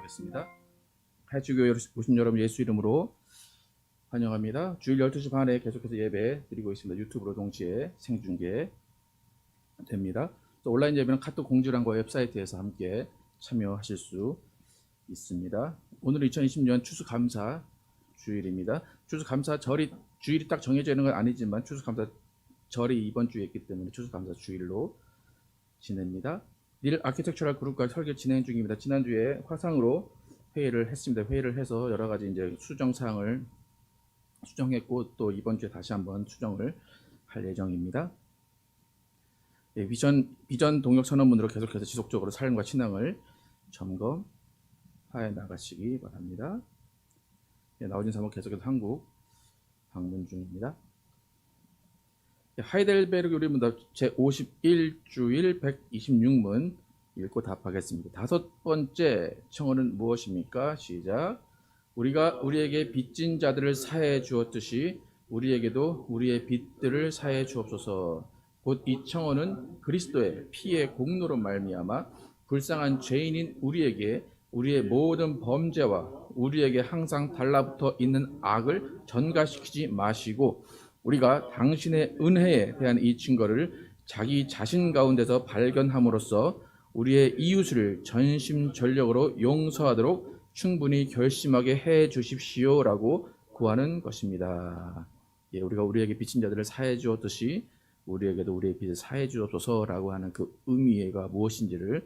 기도하겠습니다. 하이츠교회 오신 여러분 예수 이름으로 환영합니다. 주일 12시 반에 계속해서 예배 드리고 있습니다. 유튜브로 동시에 생중계 됩니다. 또 온라인 예배는 카톡 공지란과 웹사이트에서 함께 참여하실 수 있습니다. 오늘은 2020년 추수감사 주일입니다. 추수감사 절이 주일이 딱 정해져 있는 건 아니지만 추수감사 절이 이번 주에 있기 때문에 추수감사 주일로 지냅니다. 닐 아키텍처럴 그룹과 설계 진행 중입니다. 지난주에 화상으로 회의를 했습니다. 회의를 해서 여러 가지 이제 수정 사항을 수정했고 또 이번 주에 다시 한번 수정을 할 예정입니다. 예, 비전 동역 선언문으로 계속해서 지속적으로 삶과 신앙을 점검하여 나가시기 바랍니다. 예, 나오진 사모 계속해서 한국 방문 중입니다. 예, 하이델베르그 요리문답 제51주일 126문 읽고 답하겠습니다. 다섯 번째 청어는 무엇입니까? 시작. 우리가 우리에게 빚진 자들을 사해 주었듯이 우리에게도 우리의 빚들을 사해 주옵소서. 곧 이 청어는 그리스도의 피의 공로로 말미암아 불쌍한 죄인인 우리에게 우리의 모든 범죄와 우리에게 항상 달라붙어 있는 악을 전가시키지 마시고 우리가 당신의 은혜에 대한 이 증거를 자기 자신 가운데서 발견함으로써 우리의 이웃을 전심전력으로 용서하도록 충분히 결심하게 해 주십시오라고 구하는 것입니다. 예, 우리가 우리에게 빚진 자들을 사해 주었듯이 우리에게도 우리의 빚을 사해 주옵소서라고 하는 그 의미가 무엇인지를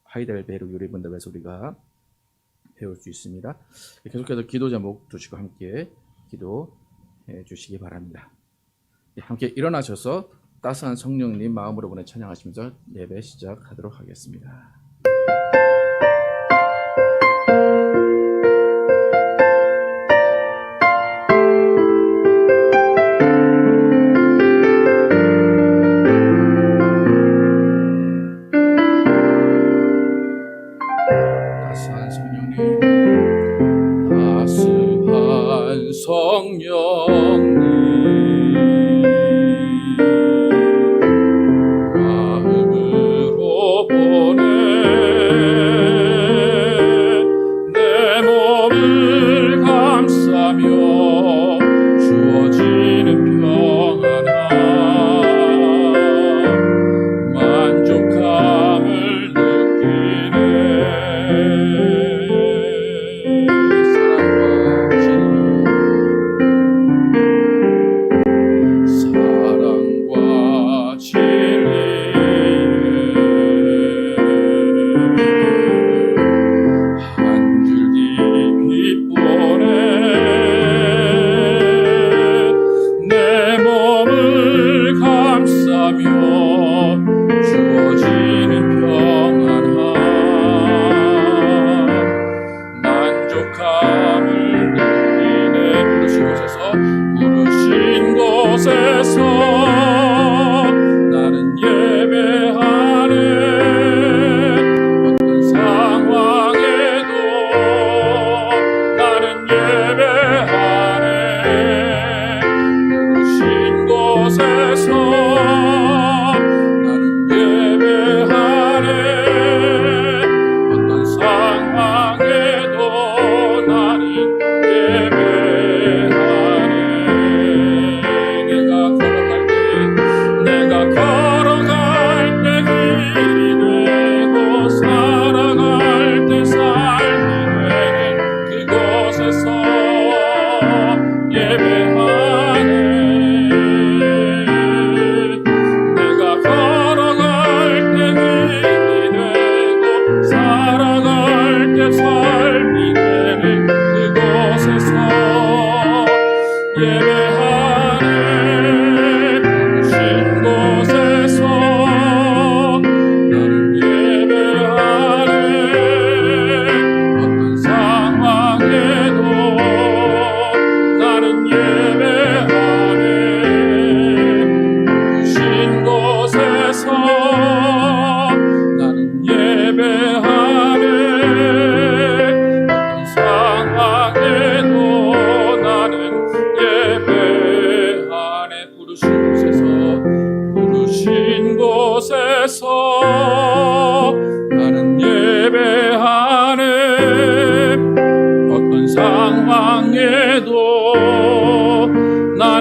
하이델베르그 요리문답에서 우리가 배울 수 있습니다. 계속해서 기도 제목 두시고 함께 기도해 주시기 바랍니다. 예, 함께 일어나셔서 따스한 성령님 마음으로 보내 찬양하시면서 예배 시작하도록 하겠습니다. 따스한 성령님, 따스한 성령님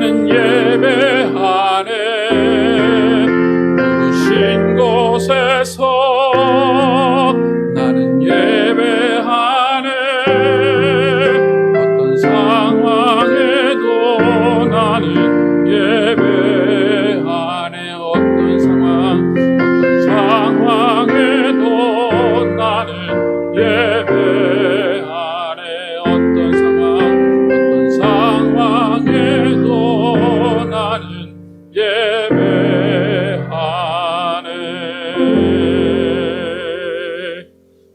나는 예배하네. 부르신 곳에서 나는 예배하네. 어떤 상황에도 나는 예배하네. 어떤 상황에도 나는 예배하네. 어떤 상황에도 나는 예배하네.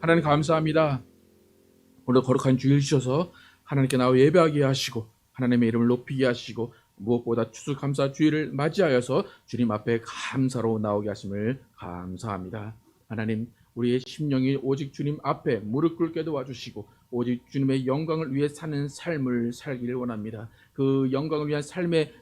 하나님 감사합니다. 오늘 거룩한 주일 주셔서 하나님께 나와 예배하게 하시고 하나님의 이름을 높이게 하시고 무엇보다 추수감사 주일을 맞이하여서 주님 앞에 감사로 나오게 하심을 감사합니다. 하나님, 우리의 심령이 오직 주님 앞에 무릎 꿇게 도와주시고 오직 주님의 영광을 위해 사는 삶을 살기를 원합니다. 그 영광을 위한 삶의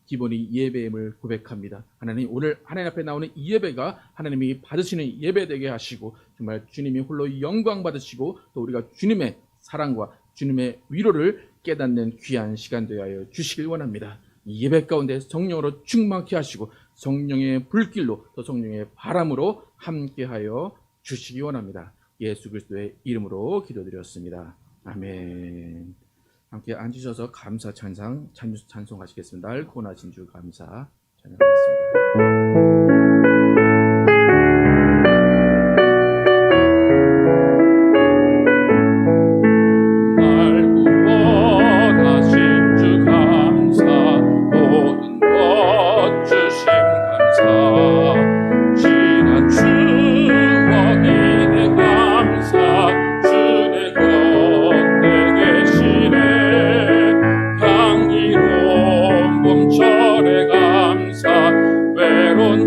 기본이 예배임을 고백합니다. 하나님, 오늘 하나님 앞에 나오는 이 예배가 하나님이 받으시는 예배 되게 하시고 정말 주님이 홀로 영광 받으시고 또 우리가 주님의 사랑과 주님의 위로를 깨닫는 귀한 시간 되어 주시길 원합니다. 이 예배 가운데 성령으로 충만케 하시고 성령의 불길로 또 성령의 바람으로 함께하여 주시기 원합니다. 예수 그리스도의 이름으로 기도드렸습니다. 아멘. 함께 앉으셔서 감사 찬송하시겠습니다. 날 구원하신 주 감사 찬양하겠습니다. 향기로운 봄철의 감사 외로운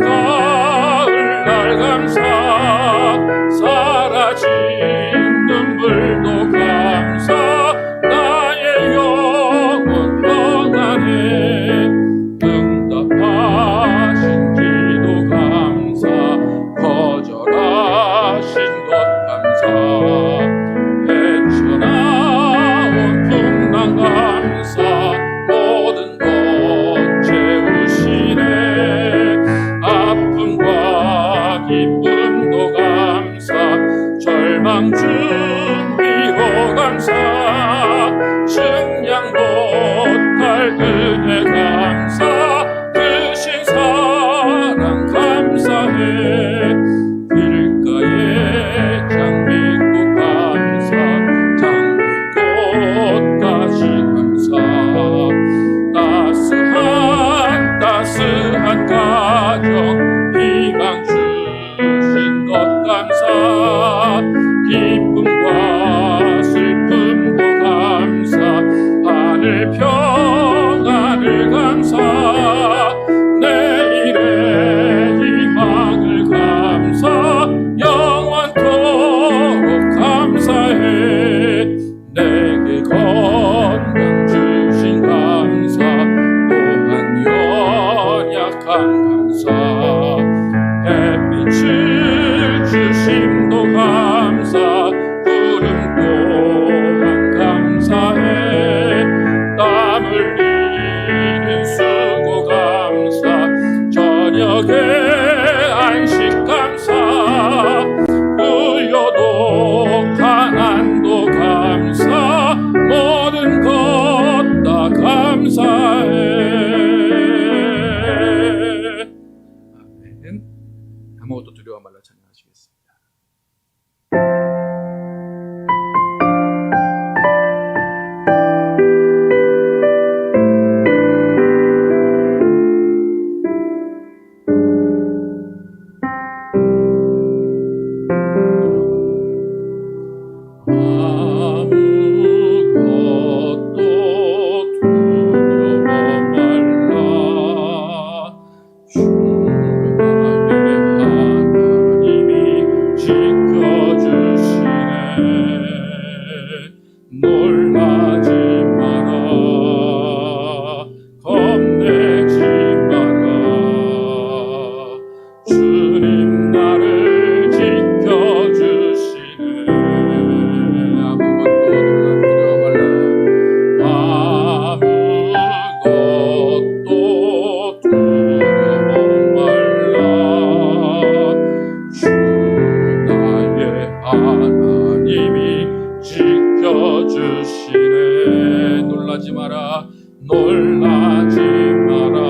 놀라지 마라 놀라지 마라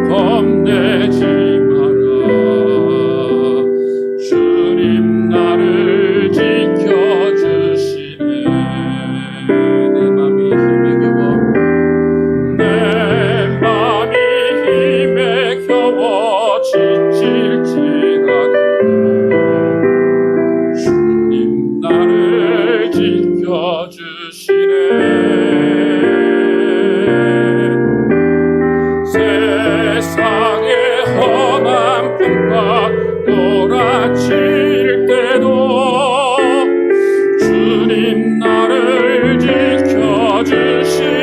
겁내지 마라 주님 나를 지켜주시네 내 맘이 힘에 겨워 내 맘이 힘에 겨워 지칠지라도 주님 나를 지켜주시네 세상의 험한 풍파 몰아칠 때도 주님 나를 지켜주시네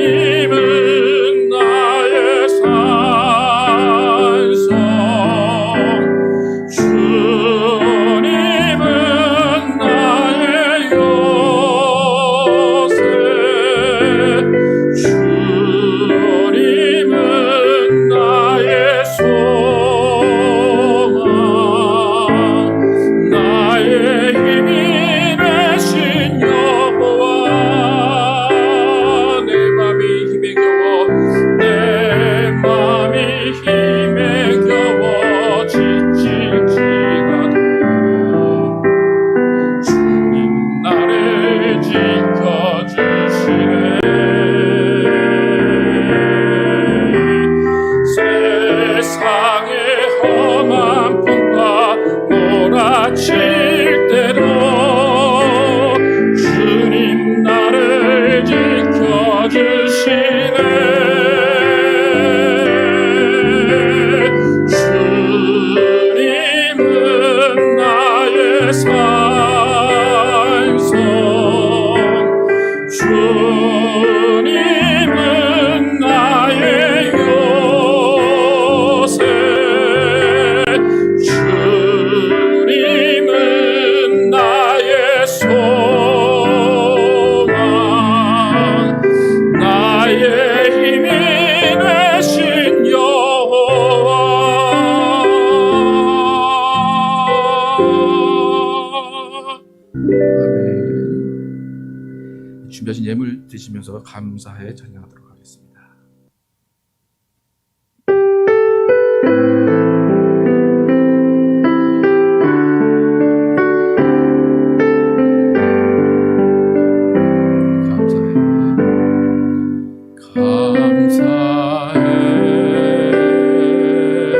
주님은 나의 산성 주님은 나의 요새 주님은 나의 소망 나의 힘이 되신 여호와 내 맘이 힘에 겨워 내 맘이 힘에 겨워 지칠지라도 주님 나를 지켜주시네 세상의 험한 풍파 몰아칠 때도 주님 나를 지켜주시네 주님은 나의 산성 주님은 나의 요새 주님은 나의 소망 나의 힘이 되신 여호와 아멘. 준비하신 예물 드시면서 감사해 찬양하도록 하겠습니다.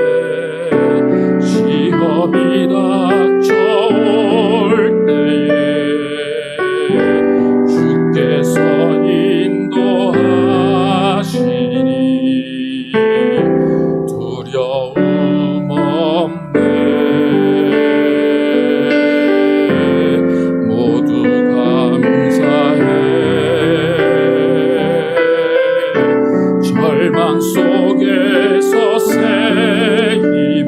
감사해 시험이 닥쳐올 때에 주께서 인도하시니 두려움 없네 모두 감사해 절망 속에서 새 힘을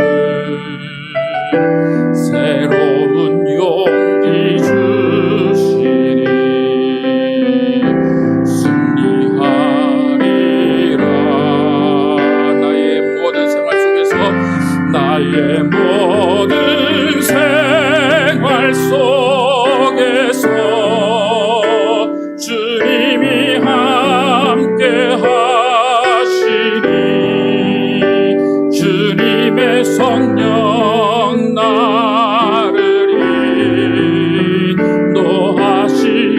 새로운 용기 주시니 승리하리라 나의 모든 생활 속에서 나의 모든 생활 속에서 주님이 함께 하시니 주님의 성령 나를 인도하시니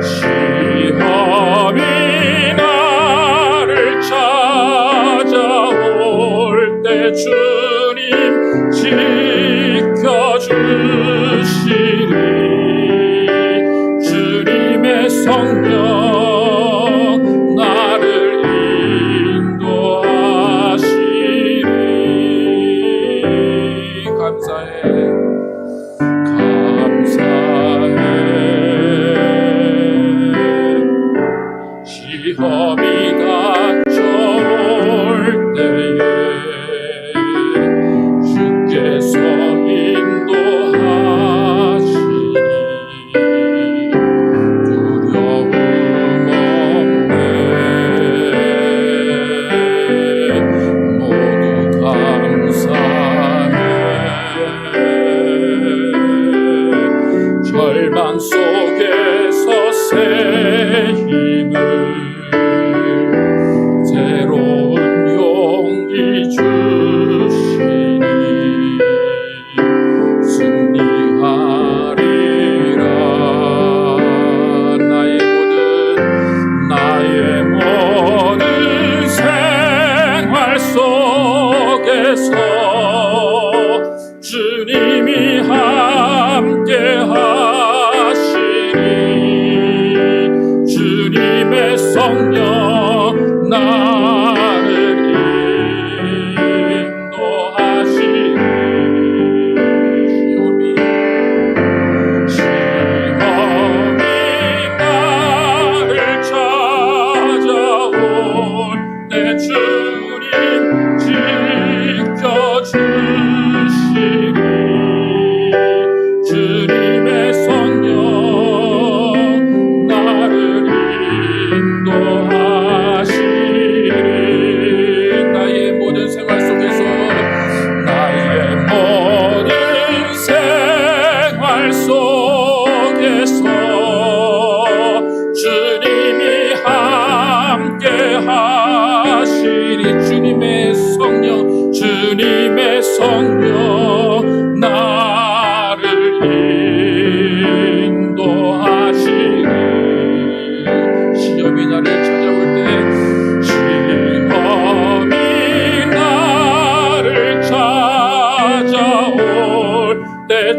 시험이 나를 찾아와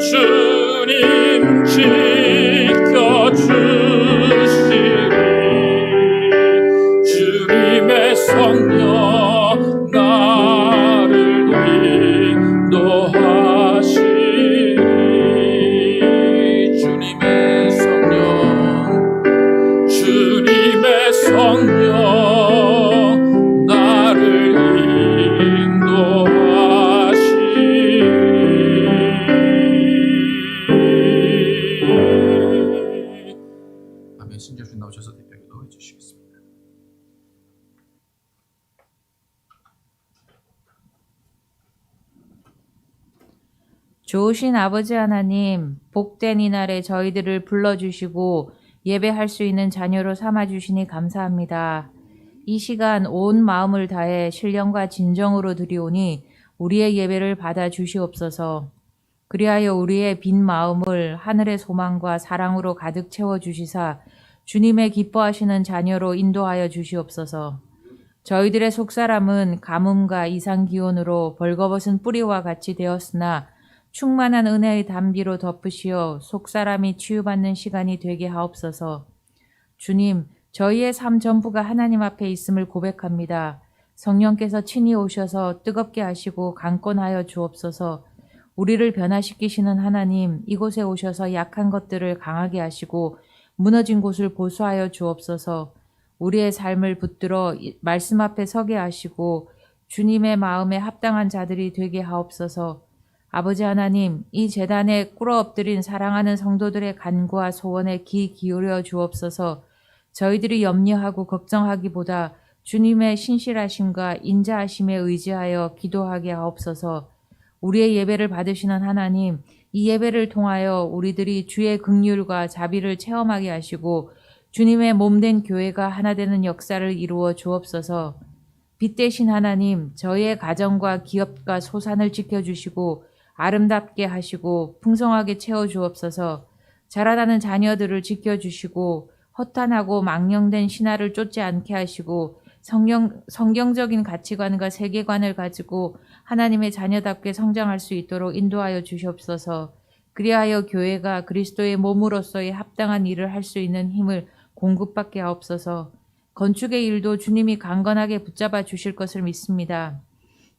주님 지켜주시리. 주님의 성령 나를 인도하시리. 주님의 성령 나를 인도하시리. 아멘. 신재수 나오셔서 대표기도 해주시겠습니다. 좋으신 아버지 하나님, 복된 이날에 저희들을 불러주시고 예배할 수 있는 자녀로 삼아주시니 감사합니다. 이 시간 온 마음을 다해 신령과 진정으로 드리오니 우리의 예배를 받아 주시옵소서. 그리하여 우리의 빈 마음을 하늘의 소망과 사랑으로 가득 채워주시사 주님의 기뻐하시는 자녀로 인도하여 주시옵소서. 저희들의 속사람은 가뭄과 이상기온으로 벌거벗은 뿌리와 같이 되었으나 충만한 은혜의 담비로 덮으시어 속사람이 치유받는 시간이 되게 하옵소서. 주님, 저희의 삶 전부가 하나님 앞에 있음을 고백합니다. 성령께서 친히 오셔서 뜨겁게 하시고 강권하여 주옵소서. 우리를 변화시키시는 하나님, 이곳에 오셔서 약한 것들을 강하게 하시고 무너진 곳을 보수하여 주옵소서. 우리의 삶을 붙들어 말씀 앞에 서게 하시고 주님의 마음에 합당한 자들이 되게 하옵소서. 아버지 하나님, 이 제단에 꿇어 엎드린 사랑하는 성도들의 간구와 소원에 귀 기울여 주옵소서. 저희들이 염려하고 걱정하기보다 주님의 신실하심과 인자하심에 의지하여 기도하게 하옵소서. 우리의 예배를 받으시는 하나님, 이 예배를 통하여 우리들이 주의 긍휼과 자비를 체험하게 하시고 주님의 몸된 교회가 하나 되는 역사를 이루어 주옵소서. 빛 대신 하나님, 저희의 가정과 기업과 소산을 지켜주시고 아름답게 하시고 풍성하게 채워주옵소서. 자라나는 자녀들을 지켜주시고 허탄하고 망령된 신화를 쫓지 않게 하시고 성경적인 가치관과 세계관을 가지고 하나님의 자녀답게 성장할 수 있도록 인도하여 주시옵소서. 그리하여 교회가 그리스도의 몸으로서의 합당한 일을 할 수 있는 힘을 공급받게 하옵소서. 건축의 일도 주님이 강건하게 붙잡아 주실 것을 믿습니다.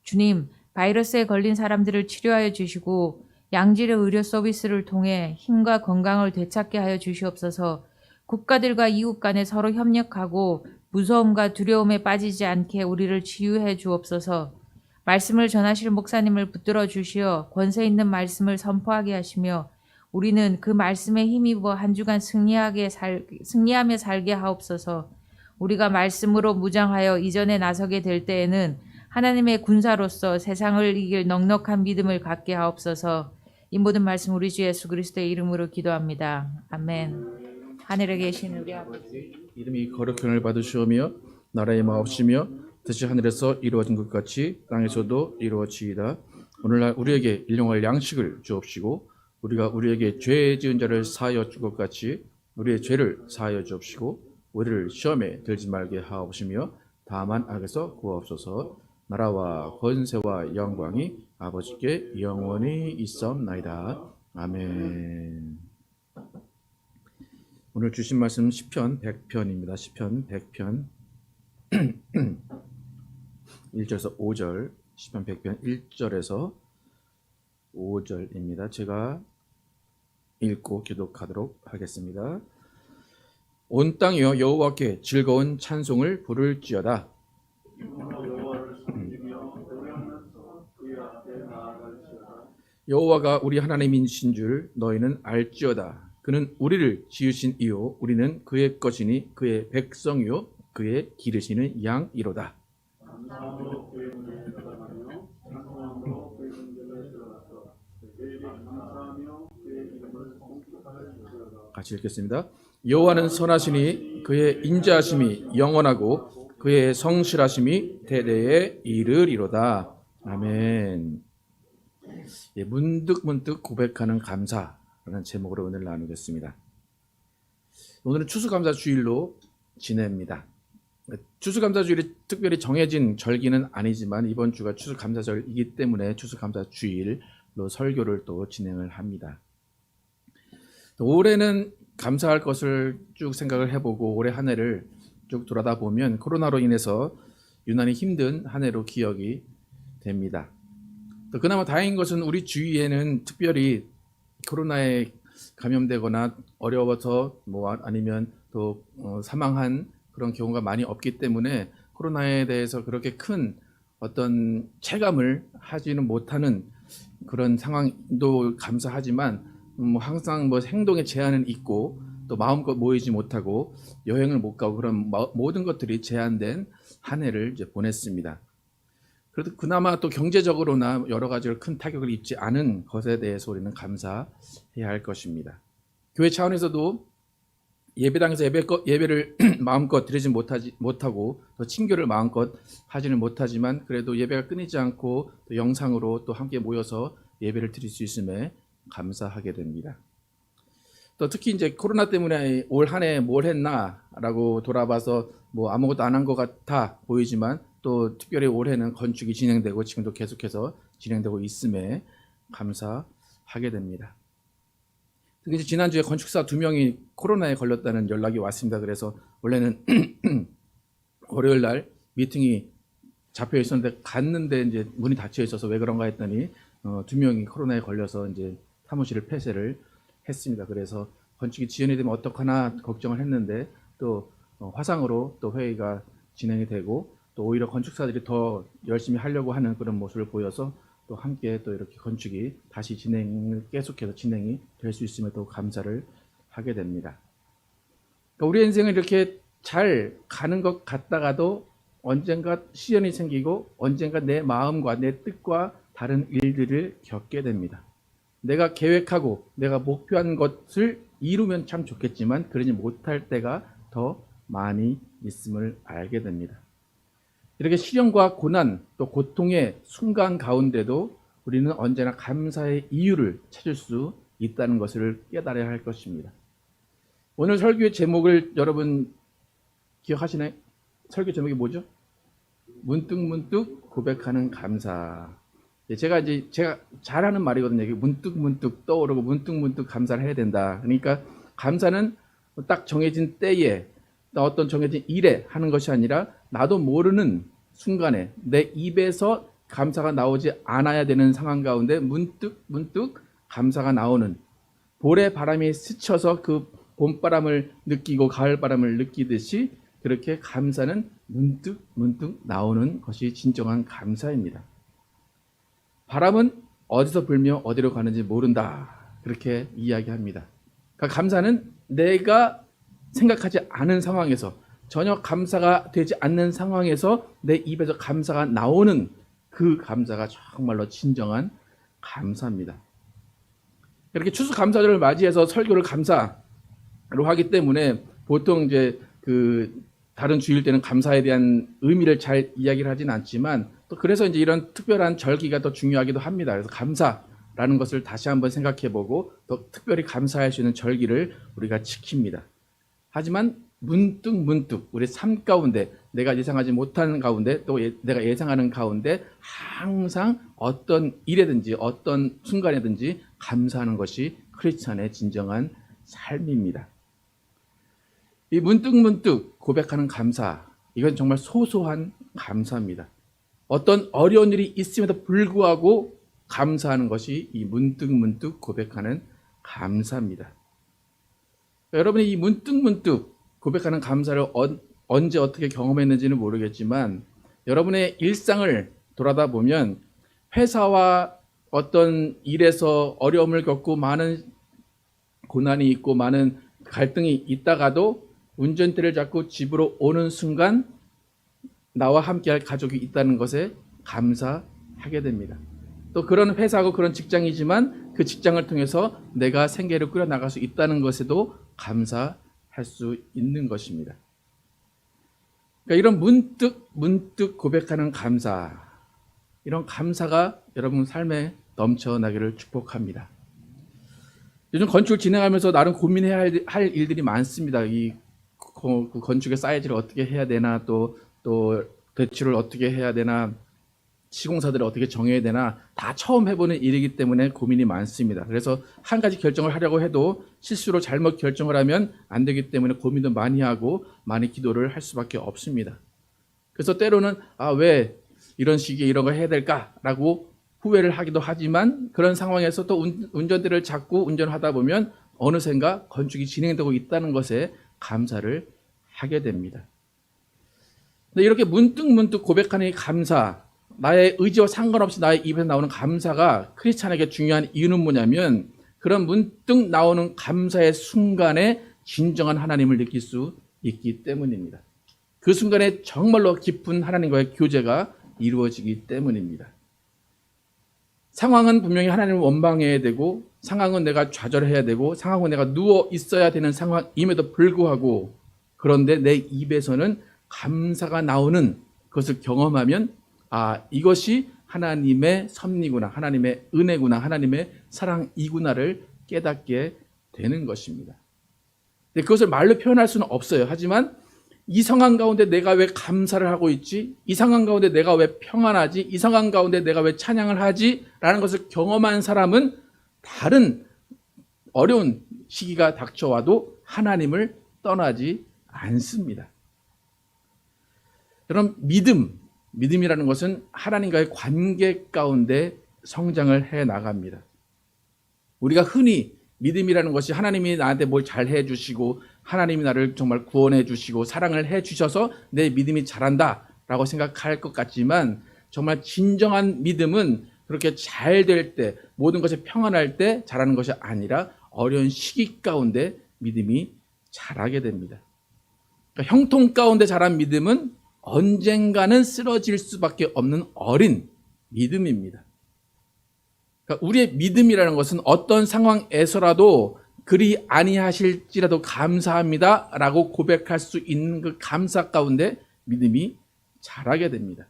주님, 바이러스에 걸린 사람들을 치료하여 주시고 양질의 의료 서비스를 통해 힘과 건강을 되찾게 하여 주시옵소서. 국가들과 이웃 간에 서로 협력하고 무서움과 두려움에 빠지지 않게 우리를 치유해 주옵소서. 말씀을 전하실 목사님을 붙들어 주시어 권세 있는 말씀을 선포하게 하시며 우리는 그 말씀에 힘입어 한 주간 승리하며 살게 하옵소서. 우리가 말씀으로 무장하여 이전에 나서게 될 때에는 하나님의 군사로서 세상을 이길 넉넉한 믿음을 갖게 하옵소서. 이 모든 말씀 우리 주 예수 그리스도의 이름으로 기도합니다. 아멘. 하늘에 계신 우리 아버지, 이름이 거룩함을 받으시오며 나라의 마옵시며 뜻이 하늘에서 이루어진 것 같이 땅에서도 이루어지이다. 오늘날 우리에게 일용할 양식을 주옵시고 우리가 우리에게 죄 지은 자를 사하여 줄 것 같이 우리의 죄를 사하여 주옵시고 우리를 시험에 들지 말게 하옵시며 다만 악에서 구하옵소서. 나라와 권세와 영광이 아버지께 영원히 있사옵나이다. 아멘. 오늘 주신 말씀 시편 100편입니다. 시편 100편 1절에서 5절, 시편 100편 1절에서 5절입니다. 제가 읽고 기독하도록 하겠습니다. 온 땅이여 여호와께 즐거운 찬송을 부를지어다. 여호와가 우리 하나님이신 줄 너희는 알지어다. 그는 우리를 지으신 이요 우리는 그의 것이니 그의 백성이요 그의 기르시는 양이로다. 같이 읽겠습니다. 여호와는 선하시니 그의 인자하심이 영원하고 그의 성실하심이 대대에 이르리로다. 아멘. 예, 문득 고백하는 감사라는 제목으로 오늘 나누겠습니다. 오늘은 추수감사주일로 지냅니다. 추수감사주일이 특별히 정해진 절기는 아니지만 이번 주가 추수감사절이기 때문에 추수감사주일 설교를 또 진행을 합니다. 또 올해는 감사할 것을 쭉 생각을 해보고 올해 한 해를 쭉 돌아다 보면 코로나로 인해서 유난히 힘든 한 해로 기억이 됩니다. 또 그나마 다행인 것은 우리 주위에는 특별히 코로나에 감염되거나 어려워서 아니면 또 사망한 그런 경우가 많이 없기 때문에 코로나에 대해서 그렇게 큰 어떤 체감을 하지는 못하는 그런 상황도 감사하지만 항상 행동에 제한은 있고 또 마음껏 모이지 못하고 여행을 못 가고 그런 모든 것들이 제한된 한 해를 이제 보냈습니다. 그래도 그나마 또 경제적으로나 여러 가지로 큰 타격을 입지 않은 것에 대해서 우리는 감사해야 할 것입니다. 교회 차원에서도 예배당에서 예배를 마음껏 드리지 못하고 또 친교를 마음껏 하지는 못하지만 그래도 예배가 끊이지 않고 또 영상으로 또 함께 모여서 예배를 드릴 수 있음에 감사하게 됩니다. 또 특히 이제 코로나 때문에 올 한 해 뭘 했나라고 돌아봐서 아무것도 안 한 것 같아 보이지만 또 특별히 올해는 건축이 진행되고 지금도 계속해서 진행되고 있음에 감사하게 됩니다. 특히 이제 지난주에 건축사 2명이 코로나에 걸렸다는 연락이 왔습니다. 그래서 원래는 월요일 날 미팅이 잡혀 있었는데 갔는데 이제 문이 닫혀 있어서 왜 그런가 했더니 2명이 코로나에 걸려서 이제 사무실을 폐쇄를 했습니다. 그래서 건축이 지연이 되면 어떡하나 걱정을 했는데 또 화상으로 또 회의가 진행이 되고 또 오히려 건축사들이 더 열심히 하려고 하는 그런 모습을 보여서 또 함께 또 이렇게 건축이 다시 계속해서 진행이 될 수 있음에 또 감사를 하게 됩니다. 그러니까 우리 인생은 이렇게 잘 가는 것 같다가도 언젠가 시련이 생기고 언젠가 내 마음과 내 뜻과 다른 일들을 겪게 됩니다. 내가 계획하고 내가 목표한 것을 이루면 참 좋겠지만 그러지 못할 때가 더 많이 있음을 알게 됩니다. 이렇게 시련과 고난 또 고통의 순간 가운데도 우리는 언제나 감사의 이유를 찾을 수 있다는 것을 깨달아야 할 것입니다. 오늘 설교의 제목을 여러분 기억하시나요? 설교 제목이 뭐죠? 문득문득 고백하는 감사. 제가 잘하는 말이거든요. 문득문득 떠오르고 문득문득 감사를 해야 된다. 그러니까 감사는 딱 정해진 때에 어떤 정해진 일에 하는 것이 아니라 나도 모르는 순간에 내 입에서 감사가 나오지 않아야 되는 상황 가운데 문득 감사가 나오는 볼에 바람이 스쳐서 그 봄바람을 느끼고 가을바람을 느끼듯이 그렇게 감사는 문득 나오는 것이 진정한 감사입니다. 바람은 어디서 불며 어디로 가는지 모른다. 그렇게 이야기합니다. 그러니까 감사는 내가 생각하지 않은 상황에서 전혀 감사가 되지 않는 상황에서 내 입에서 감사가 나오는 그 감사가 정말로 진정한 감사입니다. 이렇게 추수감사절을 맞이해서 설교를 감사로 하기 때문에 보통 이제 다른 주일 때는 감사에 대한 의미를 잘 이야기를 하진 않지만 또 그래서 이제 이런 특별한 절기가 더 중요하기도 합니다. 그래서 감사라는 것을 다시 한번 생각해보고 또 특별히 감사할 수 있는 절기를 우리가 지킵니다. 하지만 문득 우리 삶 가운데 내가 예상하지 못하는 가운데 또 내가 예상하는 가운데 항상 어떤 일에든지 어떤 순간에든지 감사하는 것이 크리스찬의 진정한 삶입니다. 이 문득 고백하는 감사, 이건 정말 소소한 감사입니다. 어떤 어려운 일이 있음에도 불구하고 감사하는 것이 이 문득 고백하는 감사입니다. 여러분이 이 문득 고백하는 감사를 언제 어떻게 경험했는지는 모르겠지만 여러분의 일상을 돌아다 보면 회사와 어떤 일에서 어려움을 겪고 많은 고난이 있고 많은 갈등이 있다가도 운전대를 잡고 집으로 오는 순간 나와 함께할 가족이 있다는 것에 감사하게 됩니다. 또 그런 회사고 그런 직장이지만 그 직장을 통해서 내가 생계를 꾸려나갈 수 있다는 것에도 감사할 수 있는 것입니다. 그러니까 이런 문득 고백하는 감사, 이런 감사가 여러분 삶에 넘쳐나기를 축복합니다. 요즘 건축을 진행하면서 나름 고민해야 할 일들이 많습니다. 이 건축의 사이즈를 어떻게 해야 되나 또 대출을 어떻게 해야 되나 시공사들을 어떻게 정해야 되나 다 처음 해보는 일이기 때문에 고민이 많습니다. 그래서 한 가지 결정을 하려고 해도 실수로 잘못 결정을 하면 안 되기 때문에 고민도 많이 하고 많이 기도를 할 수밖에 없습니다. 그래서 때로는 왜 이런 시기에 이런 걸 해야 될까라고 후회를 하기도 하지만 그런 상황에서 또 운전대를 잡고 운전하다 보면 어느샌가 건축이 진행되고 있다는 것에 감사를 하게 됩니다. 근데 이렇게 문득 고백하는 이 감사, 나의 의지와 상관없이 나의 입에서 나오는 감사가 크리스찬에게 중요한 이유는 뭐냐면 그런 문득 나오는 감사의 순간에 진정한 하나님을 느낄 수 있기 때문입니다. 그 순간에 정말로 깊은 하나님과의 교제가 이루어지기 때문입니다. 상황은 분명히 하나님을 원망해야 되고 상황은 내가 좌절해야 되고 상황은 내가 누워 있어야 되는 상황임에도 불구하고 그런데 내 입에서는 감사가 나오는 것을 경험하면 이것이 하나님의 섭리구나, 하나님의 은혜구나, 하나님의 사랑이구나를 깨닫게 되는 것입니다. 근데 그것을 말로 표현할 수는 없어요. 하지만 이 상황 가운데 내가 왜 감사를 하고 있지? 이 상황 가운데 내가 왜 평안하지? 이 상황 가운데 내가 왜 찬양을 하지? 라는 것을 경험한 사람은 다른 어려운 시기가 닥쳐와도 하나님을 떠나지 않습니다. 여러분, 믿음이라는 것은 하나님과의 관계 가운데 성장을 해 나갑니다. 우리가 흔히 믿음이라는 것이 하나님이 나한테 뭘 잘해 주시고 하나님이 나를 정말 구원해 주시고 사랑을 해 주셔서 내 믿음이 자란다 라고 생각할 것 같지만 정말 진정한 믿음은 그렇게 잘 될 때 모든 것이 평안할 때 자라는 것이 아니라 어려운 시기 가운데 믿음이 자라게 됩니다. 그러니까 형통 가운데 자란 믿음은 언젠가는 쓰러질 수밖에 없는 어린 믿음입니다. 그러니까 우리의 믿음이라는 것은 어떤 상황에서라도 그리 아니하실지라도 감사합니다 라고 고백할 수 있는 그 감사 가운데 믿음이 자라게 됩니다.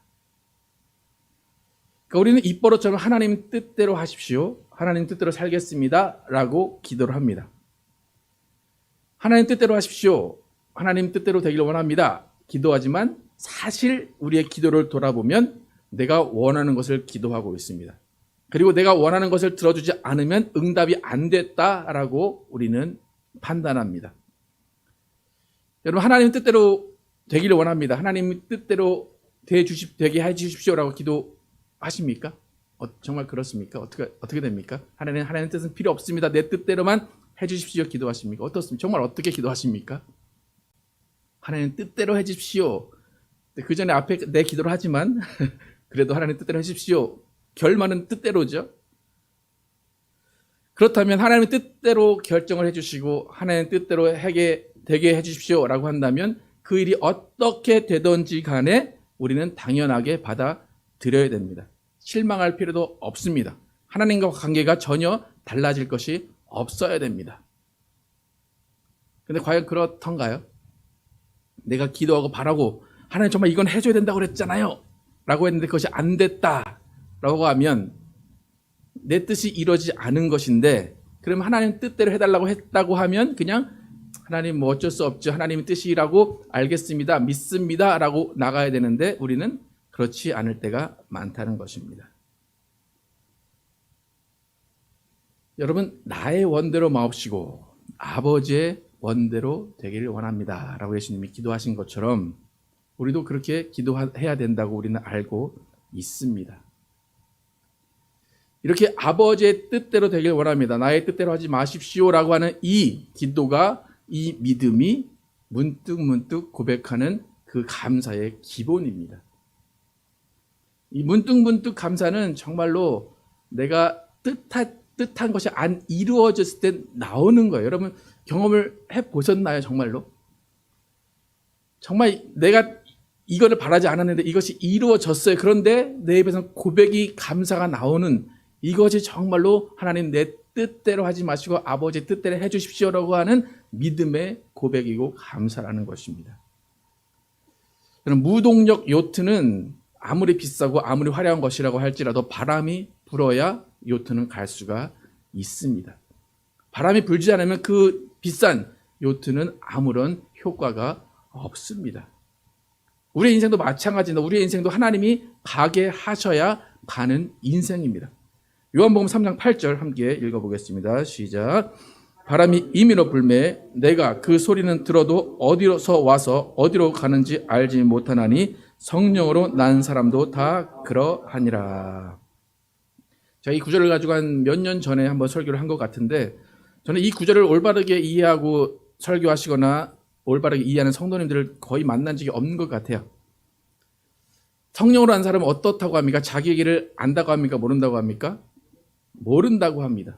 그러니까 우리는 입버릇처럼 하나님 뜻대로 하십시오, 하나님 뜻대로 살겠습니다 라고 기도를 합니다. 하나님 뜻대로 하십시오, 하나님 뜻대로 되기를 원합니다 기도하지만 사실 우리의 기도를 돌아보면 내가 원하는 것을 기도하고 있습니다. 그리고 내가 원하는 것을 들어주지 않으면 응답이 안 됐다라고 우리는 판단합니다. 여러분, 하나님 뜻대로 되기를 원합니다. 하나님 뜻대로 되게 해주십시오라고 기도하십니까? 정말 그렇습니까? 어떻게 됩니까? 하나님 뜻은 필요 없습니다. 내 뜻대로만 해주십시오 기도하십니까? 어떻습니까? 정말 어떻게 기도하십니까? 하나님 뜻대로 해주십시오. 그 전에 앞에 내 기도를 하지만 그래도 하나님 뜻대로 해주십시오. 결말은 뜻대로죠. 그렇다면 하나님의 뜻대로 결정을 해주시고 하나님의 뜻대로 되게 해주십시오 라고 한다면 그 일이 어떻게 되든지 간에 우리는 당연하게 받아들여야 됩니다. 실망할 필요도 없습니다. 하나님과 관계가 전혀 달라질 것이 없어야 됩니다. 그런데 과연 그렇던가요? 내가 기도하고 바라고 하나님 정말 이건 해줘야 된다고 그랬잖아요 라고 했는데 그것이 안 됐다 라고 하면 내 뜻이 이루어지지 않은 것인데, 그러면 하나님 뜻대로 해달라고 했다고 하면 그냥 하나님 뭐 어쩔 수 없죠, 하나님의 뜻이라고 알겠습니다, 믿습니다 라고 나가야 되는데 우리는 그렇지 않을 때가 많다는 것입니다. 여러분, 나의 원대로 마옵시고 아버지의 원대로 되기를 원합니다 라고 예수님이 기도하신 것처럼 우리도 그렇게 기도해야 된다고 우리는 알고 있습니다. 이렇게 아버지의 뜻대로 되길 원합니다, 나의 뜻대로 하지 마십시오라고 하는 이 기도가, 이 믿음이 문득 고백하는 그 감사의 기본입니다. 이 문득 감사는 정말로 내가 뜻한 것이 안 이루어졌을 때 나오는 거예요. 여러분, 경험을 해보셨나요? 정말로? 정말 내가 이거를 바라지 않았는데 이것이 이루어졌어요. 그런데 내 입에서 고백이, 감사가 나오는, 이것이 정말로 하나님 내 뜻대로 하지 마시고 아버지의 뜻대로 해주십시오라고 하는 믿음의 고백이고 감사라는 것입니다. 무동력 요트는 아무리 비싸고 아무리 화려한 것이라고 할지라도 바람이 불어야 요트는 갈 수가 있습니다. 바람이 불지 않으면 그 비싼 요트는 아무런 효과가 없습니다. 우리의 인생도 마찬가지입니다. 우리의 인생도 하나님이 가게 하셔야 가는 인생입니다. 요한복음 3장 8절 함께 읽어보겠습니다. 시작. 바람이 이미로 불매 내가 그 소리는 들어도 어디서 와서 어디로 가는지 알지 못하나니 성령으로 난 사람도 다 그러하니라. 제가 이 구절을 가지고 한 몇 년 전에 한번 설교를 한 것 같은데, 저는 이 구절을 올바르게 이해하고 설교하시거나 올바르게 이해하는 성도님들을 거의 만난 적이 없는 것 같아요. 성령으로 난 사람은 어떻다고 합니까? 자기 얘기를 안다고 합니까? 모른다고 합니까? 모른다고 합니다.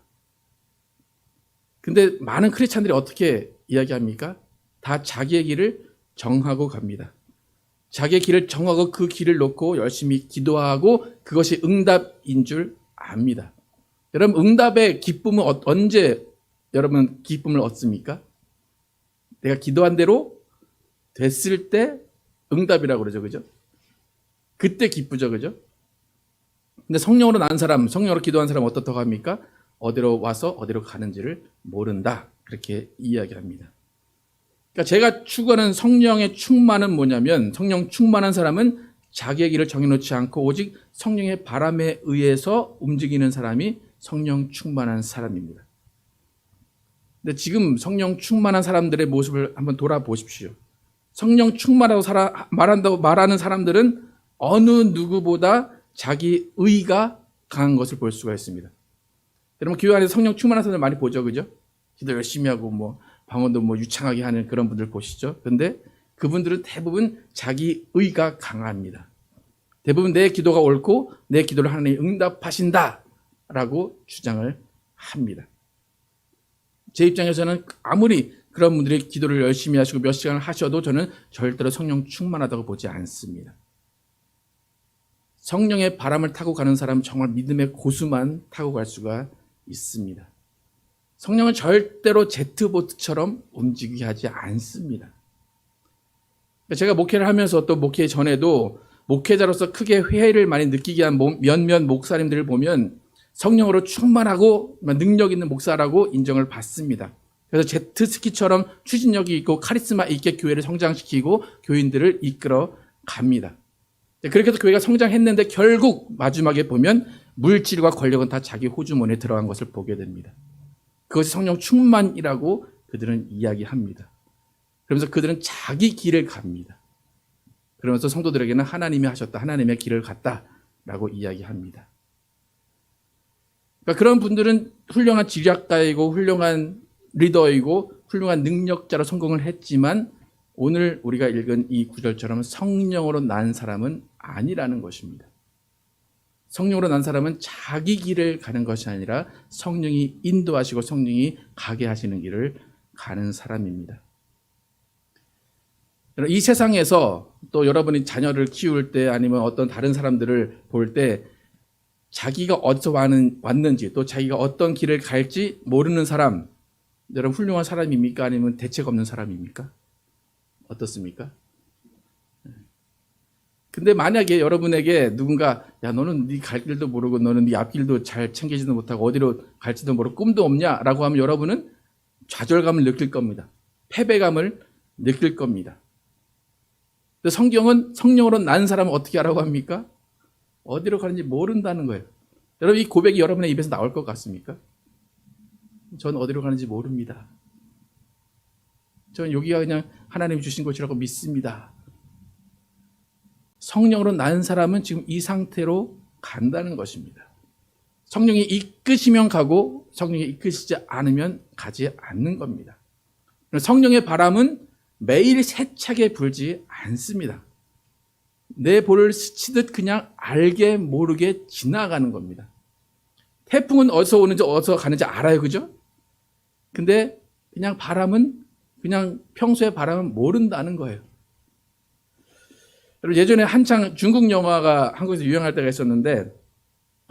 근데 많은 크리스찬들이 어떻게 이야기합니까? 다 자기의 길을 정하고 갑니다. 자기의 길을 정하고 그 길을 놓고 열심히 기도하고 그것이 응답인 줄 압니다. 여러분, 응답의 기쁨은 언제 여러분 기쁨을 얻습니까? 내가 기도한 대로 됐을 때 응답이라고 그러죠. 그죠? 그때 기쁘죠. 그죠? 근데 성령으로 난 사람, 성령으로 기도한 사람은 어떻다고 합니까? 어디로 와서 어디로 가는지를 모른다. 그렇게 이야기합니다. 그러니까 제가 추구하는 성령의 충만은 뭐냐면, 성령 충만한 사람은 자기의 길을 정해놓지 않고 오직 성령의 바람에 의해서 움직이는 사람이 성령 충만한 사람입니다. 근데 지금 성령 충만한 사람들의 모습을 한번 돌아보십시오. 성령 충만하다고 말하는 사람들은 어느 누구보다 자기 의가 강한 것을 볼 수가 있습니다. 여러분, 교회 안에서 성령 충만한 사람들 많이 보죠, 그죠? 기도 열심히 하고 뭐 방언도 뭐 유창하게 하는 그런 분들 보시죠. 그런데 그분들은 대부분 자기 의가 강합니다. 대부분 내 기도가 옳고 내 기도를 하나님이 응답하신다라고 주장을 합니다. 제 입장에서는 아무리 그런 분들이 기도를 열심히 하시고 몇 시간을 하셔도 저는 절대로 성령 충만하다고 보지 않습니다. 성령의 바람을 타고 가는 사람은 정말 믿음의 고수만 타고 갈 수가 있습니다. 성령은 절대로 제트보트처럼 움직이게 하지 않습니다. 제가 목회를 하면서 또 목회 전에도 목회자로서 크게 회의를 많이 느끼게 한 몇몇 목사님들을 보면 성령으로 충만하고 능력 있는 목사라고 인정을 받습니다. 그래서 제트스키처럼 추진력이 있고 카리스마 있게 교회를 성장시키고 교인들을 이끌어 갑니다. 그렇게 해서 교회가 성장했는데 결국 마지막에 보면 물질과 권력은 다 자기 호주머니에 들어간 것을 보게 됩니다. 그것이 성령 충만이라고 그들은 이야기합니다. 그러면서 그들은 자기 길을 갑니다. 그러면서 성도들에게는 하나님이 하셨다, 하나님의 길을 갔다라고 이야기합니다. 그러니까 그런 분들은 훌륭한 지략가이고 훌륭한 리더이고 훌륭한 능력자로 성공을 했지만 오늘 우리가 읽은 이 구절처럼 성령으로 난 사람은 아니라는 것입니다. 성령으로 난 사람은 자기 길을 가는 것이 아니라 성령이 인도하시고 성령이 가게 하시는 길을 가는 사람입니다. 이 세상에서 또 여러분이 자녀를 키울 때 아니면 어떤 다른 사람들을 볼 때 자기가 어디서 왔는지 또 자기가 어떤 길을 갈지 모르는 사람, 여러분 훌륭한 사람입니까? 아니면 대책 없는 사람입니까? 어떻습니까? 근데 만약에 여러분에게 누군가 야 너는 네 갈 길도 모르고 너는 네 앞길도 잘 챙기지도 못하고 어디로 갈지도 모르고 꿈도 없냐라고 하면 여러분은 좌절감을 느낄 겁니다. 패배감을 느낄 겁니다. 근데 성경은 성령으로 난 사람은 어떻게 하라고 합니까? 어디로 가는지 모른다는 거예요. 여러분 이 고백이 여러분의 입에서 나올 것 같습니까? 전 어디로 가는지 모릅니다. 전 여기가 그냥 하나님이 주신 곳이라고 믿습니다. 성령으로 난 사람은 지금 이 상태로 간다는 것입니다. 성령이 이끄시면 가고 성령이 이끄시지 않으면 가지 않는 겁니다. 성령의 바람은 매일 세차게 불지 않습니다. 내 볼을 스치듯 그냥 알게 모르게 지나가는 겁니다. 태풍은 어디서 오는지 어디서 가는지 알아요. 그죠? 근데 그냥 바람은 그냥 평소에 바람은 모른다는 거예요. 여러분 예전에 한창 중국 영화가 한국에서 유행할 때가 있었는데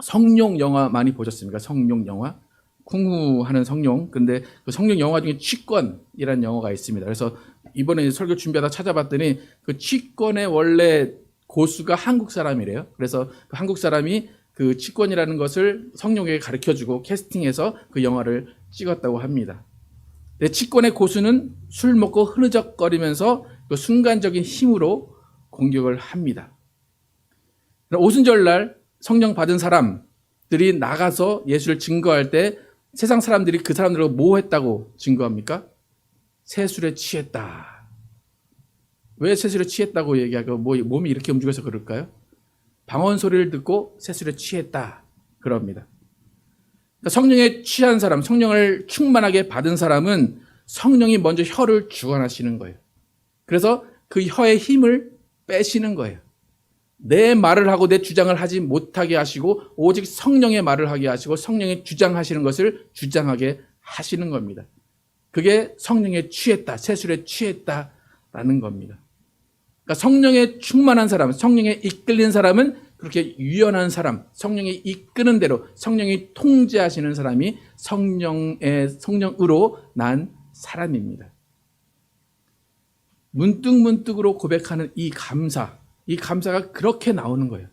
성룡 영화 많이 보셨습니까? 성룡 영화? 쿵후 하는 성룡. 근데 그 성룡 영화 중에 취권이라는 영화가 있습니다. 그래서 이번에 설교 준비하다 찾아봤더니 그 취권의 원래 고수가 한국 사람이래요. 그래서 그 한국 사람이 그 취권이라는 것을 성룡에게 가르쳐주고 캐스팅해서 그 영화를 찍었다고 합니다. 근데 취권의 고수는 술 먹고 흐느적거리면서 그 순간적인 힘으로 공격을 합니다. 오순절날 성령 받은 사람들이 나가서 예수를 증거할 때 세상 사람들이 그 사람들을 뭐 했다고 증거합니까? 세술에 취했다. 왜 세술에 취했다고 얘기하고 몸이 이렇게 움직여서 그럴까요? 방언 소리를 듣고 세술에 취했다. 그럽니다. 그러니까 성령에 취한 사람, 성령을 충만하게 받은 사람은 성령이 먼저 혀를 주관하시는 거예요. 그래서 그 혀의 힘을 빼시는 거예요. 내 말을 하고 내 주장을 하지 못하게 하시고 오직 성령의 말을 하게 하시고 성령이 주장하시는 것을 주장하게 하시는 겁니다. 그게 성령에 취했다, 세술에 취했다라는 겁니다. 그러니까 성령에 충만한 사람, 성령에 이끌린 사람은 그렇게 유연한 사람, 성령이 이끄는 대로 성령이 통제하시는 사람이 성령으로 난 사람입니다. 문득문득으로 고백하는 이 감사가 그렇게 나오는 거예요.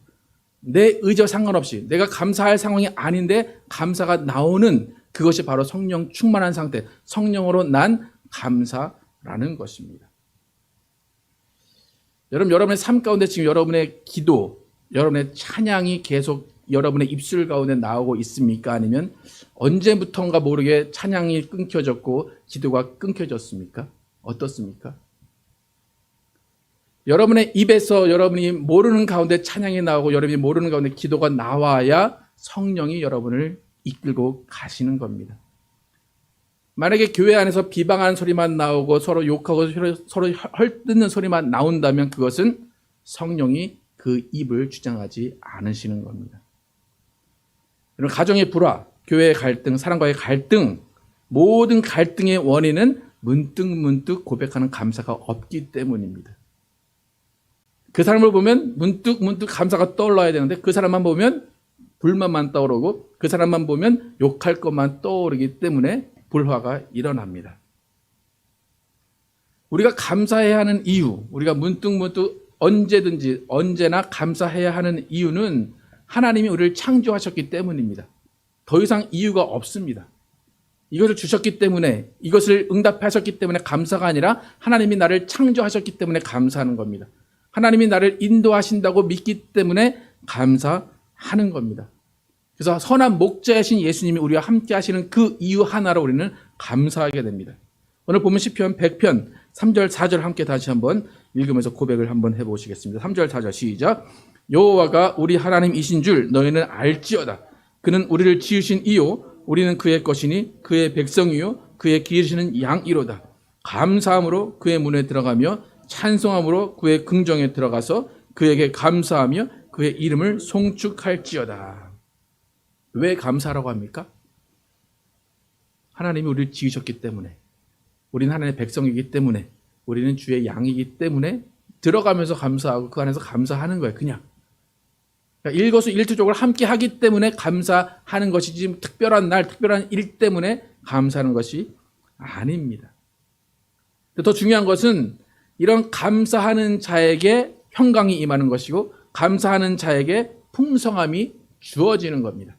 내 의지와 상관없이 내가 감사할 상황이 아닌데 감사가 나오는 그것이 바로 성령 충만한 상태, 성령으로 난 감사라는 것입니다. 여러분의 삶 가운데 지금 여러분의 기도, 여러분의 찬양이 계속 여러분의 입술 가운데 나오고 있습니까? 아니면 언제부턴가 모르게 찬양이 끊겨졌고 기도가 끊겨졌습니까? 어떻습니까? 여러분의 입에서 여러분이 모르는 가운데 찬양이 나오고 여러분이 모르는 가운데 기도가 나와야 성령이 여러분을 이끌고 가시는 겁니다. 만약에 교회 안에서 비방하는 소리만 나오고 서로 욕하고 서로 헐뜯는 소리만 나온다면 그것은 성령이 그 입을 주장하지 않으시는 겁니다. 여러분, 가정의 불화, 교회의 갈등, 사람과의 갈등, 모든 갈등의 원인은 문득문득 고백하는 감사가 없기 때문입니다. 그 사람을 보면 문득문득 감사가 떠올라야 되는데 그 사람만 보면 불만만 떠오르고 그 사람만 보면 욕할 것만 떠오르기 때문에 불화가 일어납니다. 우리가 감사해야 하는 이유, 우리가 문득문득 언제든지 언제나 감사해야 하는 이유는 하나님이 우리를 창조하셨기 때문입니다. 더 이상 이유가 없습니다. 이것을 주셨기 때문에, 이것을 응답하셨기 때문에 감사가 아니라 하나님이 나를 창조하셨기 때문에 감사하는 겁니다. 하나님이 나를 인도하신다고 믿기 때문에 감사하는 겁니다. 그래서 선한 목자이신 예수님이 우리와 함께 하시는 그 이유 하나로 우리는 감사하게 됩니다. 오늘 보면 시편 100편 3절 4절 함께 다시 한번 읽으면서 고백을 한번 해보시겠습니다. 3절 4절 시작. 여호와가 우리 하나님이신 줄 너희는 알지어다. 그는 우리를 지으신 이요 우리는 그의 것이니 그의 백성이요 그의 기르시는 양이로다. 감사함으로 그의 문에 들어가며 찬송함으로 그의 긍정에 들어가서 그에게 감사하며 그의 이름을 송축할지어다. 왜 감사라고 합니까? 하나님이 우리를 지으셨기 때문에, 우리는 하나님의 백성이기 때문에, 우리는 주의 양이기 때문에 들어가면서 감사하고 그 안에서 감사하는 거예요. 그냥 그러니까 일거수일투족을 함께 하기 때문에 감사하는 것이지 특별한 날, 특별한 일 때문에 감사하는 것이 아닙니다. 더 중요한 것은 이런 감사하는 자에게 평강이 임하는 것이고 감사하는 자에게 풍성함이 주어지는 겁니다.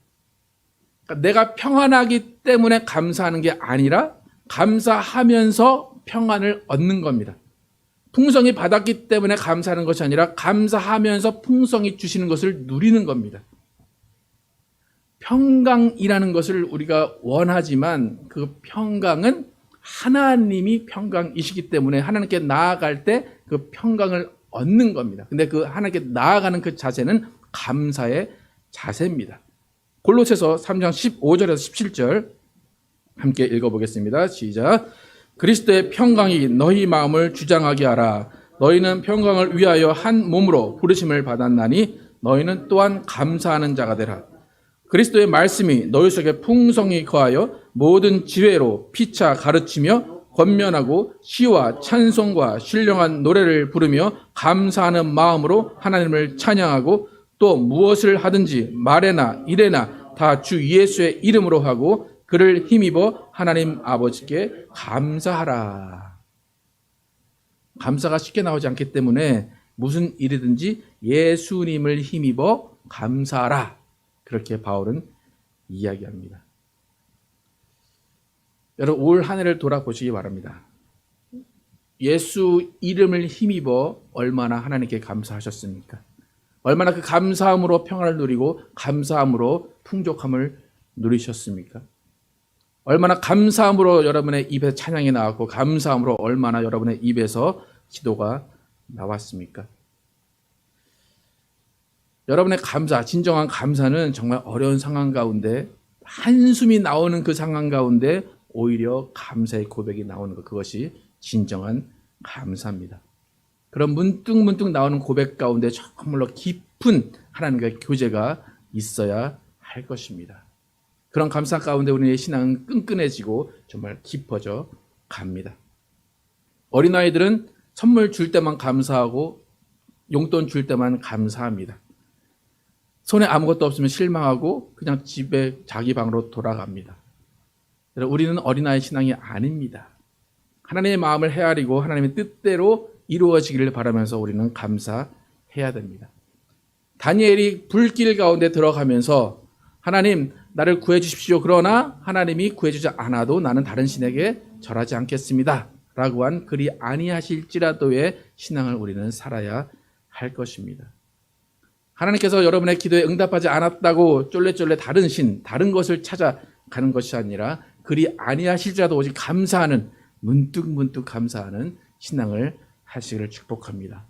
그러니까 내가 평안하기 때문에 감사하는 게 아니라 감사하면서 평안을 얻는 겁니다. 풍성이 받았기 때문에 감사하는 것이 아니라 감사하면서 풍성이 주시는 것을 누리는 겁니다. 평강이라는 것을 우리가 원하지만 그 평강은 하나님이 평강이시기 때문에 하나님께 나아갈 때 그 평강을 얻는 겁니다. 근데 그 하나님께 나아가는 그 자세는 감사의 자세입니다. 골로새서 3장 15절에서 17절 함께 읽어보겠습니다. 시작. 그리스도의 평강이 너희 마음을 주장하게 하라. 너희는 평강을 위하여 한 몸으로 부르심을 받았나니 너희는 또한 감사하는 자가 되라. 그리스도의 말씀이 너희 속에 풍성히 거하여 모든 지혜로 피차 가르치며 권면하고 시와 찬송과 신령한 노래를 부르며 감사하는 마음으로 하나님을 찬양하고 또 무엇을 하든지 말에나 일에나 다 주 예수의 이름으로 하고 그를 힘입어 하나님 아버지께 감사하라. 감사가 쉽게 나오지 않기 때문에 무슨 일이든지 예수님을 힘입어 감사하라. 그렇게 바울은 이야기합니다. 여러분 올 한 해를 돌아보시기 바랍니다. 예수 이름을 힘입어 얼마나 하나님께 감사하셨습니까? 얼마나 그 감사함으로 평안을 누리고 감사함으로 풍족함을 누리셨습니까? 얼마나 감사함으로 여러분의 입에 찬양이 나왔고 감사함으로 얼마나 여러분의 입에서 기도가 나왔습니까? 여러분의 감사, 진정한 감사는 정말 어려운 상황 가운데 한숨이 나오는 그 상황 가운데 오히려 감사의 고백이 나오는 것, 그것이 진정한 감사입니다. 그런 문득문득 나오는 고백 가운데 정말로 깊은 하나님과의 교제가 있어야 할 것입니다. 그런 감사 가운데 우리의 신앙은 끈끈해지고 정말 깊어져 갑니다. 어린아이들은 선물 줄 때만 감사하고 용돈 줄 때만 감사합니다. 손에 아무것도 없으면 실망하고 그냥 집에 자기 방으로 돌아갑니다. 우리는 어린아이 신앙이 아닙니다. 하나님의 마음을 헤아리고 하나님의 뜻대로 이루어지기를 바라면서 우리는 감사해야 됩니다. 다니엘이 불길 가운데 들어가면서 하나님 나를 구해 주십시오. 그러나 하나님이 구해주지 않아도 나는 다른 신에게 절하지 않겠습니다. 라고 한 그리 아니하실지라도의 신앙을 우리는 살아야 할 것입니다. 하나님께서 여러분의 기도에 응답하지 않았다고 쫄래쫄래 다른 신, 다른 것을 찾아가는 것이 아니라 그리 아니하실지라도 오직 감사하는, 문득문득 감사하는 신앙을 하시기를 축복합니다.